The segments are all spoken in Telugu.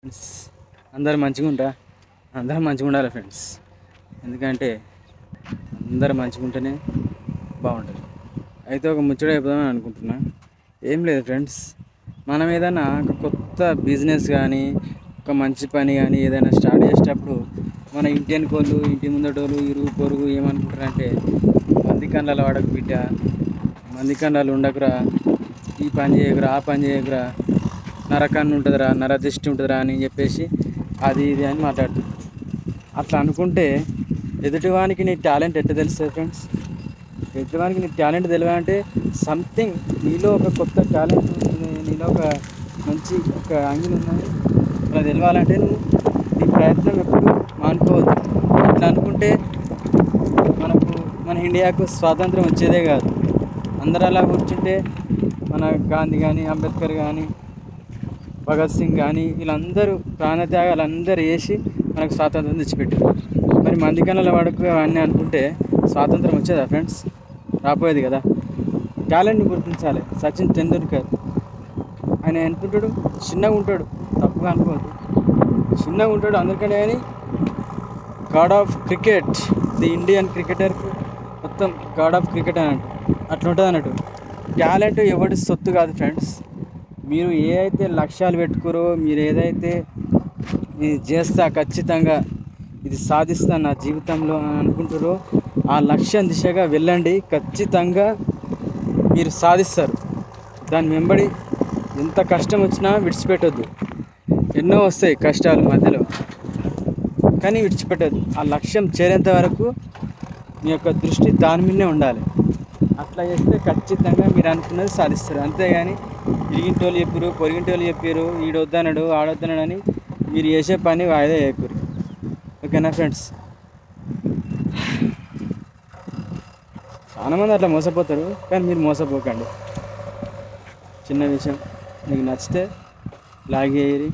ఫ్రెండ్స్ అందరూ మంచిగా ఉంటా అందరూ మంచిగా ఉండాలి ఫ్రెండ్స్. ఎందుకంటే అందరూ మంచిగా ఉంటేనే బాగుంటుంది. అయితే ఒక ముచ్చట చెప్దామని అనుకుంటున్నా. ఏం లేదు ఫ్రెండ్స్, మనం ఏదైనా ఒక కొత్త బిజినెస్ కానీ ఒక మంచి పని కానీ ఏదైనా స్టార్ట్ చేసేటప్పుడు మన ఇంటి వెనుకోళ్ళు ఇంటి ముందటోళ్ళు ఇరుగు పొరుగు ఏమనుకుంటారంటే మంది కండాలు వాడకు బిడ్డ, మంది కండాలు ఉండకురా, ఈ పని చేయకురా ఆ పని చేయకురా, నరకాన్ని ఉంటుందిరా నరదిష్టి ఉంటుందిరా అని చెప్పేసి అది ఇది అని మాట్లాడుతుంది. అట్లా అనుకుంటే ఎదుటివానికి నీ టాలెంట్ ఎట్లా తెలుస్తుంది ఫ్రెండ్స్? ఎదుటివానికి నీ టాలెంట్ తెలియాలంటే సంథింగ్ నీలో ఒక కొత్త టాలెంట్ ఉంటుంది, నీలో ఒక మంచి ఒక యాంగిల్ ఉందని అలా తెలవాలంటే నువ్వు నీ ప్రయత్నం ఎప్పుడు మానుకోవద్దు. అట్లా అనుకుంటే మన ఇండియాకు స్వాతంత్రం వచ్చేదే కాదు. అందరూ అలా కూర్చుంటే మన గాంధీ కానీ అంబేద్కర్ కానీ భగత్ సింగ్ కానీ వీళ్ళందరూ ప్రాణత్యాగాలు అందరూ వేసి మనకు స్వాతంత్రం తెచ్చిపెట్టారు. మరి మంది కన్నా వాడుకు అన్నీ అనుకుంటే స్వాతంత్రం వచ్చేదా ఫ్రెండ్స్? రాపోయేది కదా. టాలెంట్ని గుర్తించాలి. సచిన్ టెండూల్కర్ ఆయన అనుకుంటాడు చిన్నగా ఉంటాడు, తప్పుగా అనుకోవద్దు, చిన్నగా ఉంటాడు అందరికనే కానీ god of cricket, the Indian క్రికెటర్కి మొత్తం గాడ్ ఆఫ్ క్రికెట్ అని అట్లా ఉంటుంది అన్నట్టు. టాలెంట్ ఎవరి సొత్తు కాదు ఫ్రెండ్స్. మీరు ఏ అయితే లక్ష్యాలు పెట్టుకోరో, మీరు ఏదైతే నేను చేస్తా ఖచ్చితంగా ఇది సాధిస్తా నా జీవితంలో అని అనుకుంటారో ఆ లక్ష్యం దిశగా వెళ్ళండి. ఖచ్చితంగా మీరు సాధిస్తారు. దాని వెంబడి ఎంత కష్టం వచ్చినా విడిచిపెట్టొద్దు. ఎన్నో వస్తాయి కష్టాలు మధ్యలో, కానీ విడిచిపెట్టద్దు. ఆ లక్ష్యం చేరేంత వరకు మీ యొక్క దృష్టి దాని మీదనే ఉండాలి. అట్లా చేస్తే ఖచ్చితంగా మీరు అనుకున్నది సాధిస్తారు. అంతేగాని ఇరిగింటోళ్ళు చెప్పారు, పొరిగింటోళ్ళు చెప్పారు, ఈడొద్దన్నాడు ఆడొద్దన్నాడు అని మీరు చేసే పని వాయిదా చేయకూరు. ఓకేనా ఫ్రెండ్స్? చాలామంది అట్లా మోసపోతారు, కానీ మీరు మోసపోకండి. చిన్న విషయం, మీకు నచ్చితే లైక్ చేయండి,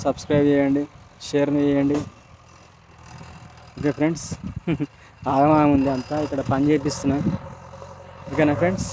సబ్స్క్రైబ్ చేయండి, షేర్ చేయండి. ఓకే ఫ్రెండ్స్, ఆగమాగం ఉంది అంతా ఇక్కడ పని చేపిస్తున్నా. ఓకేనా ఫ్రెండ్స్?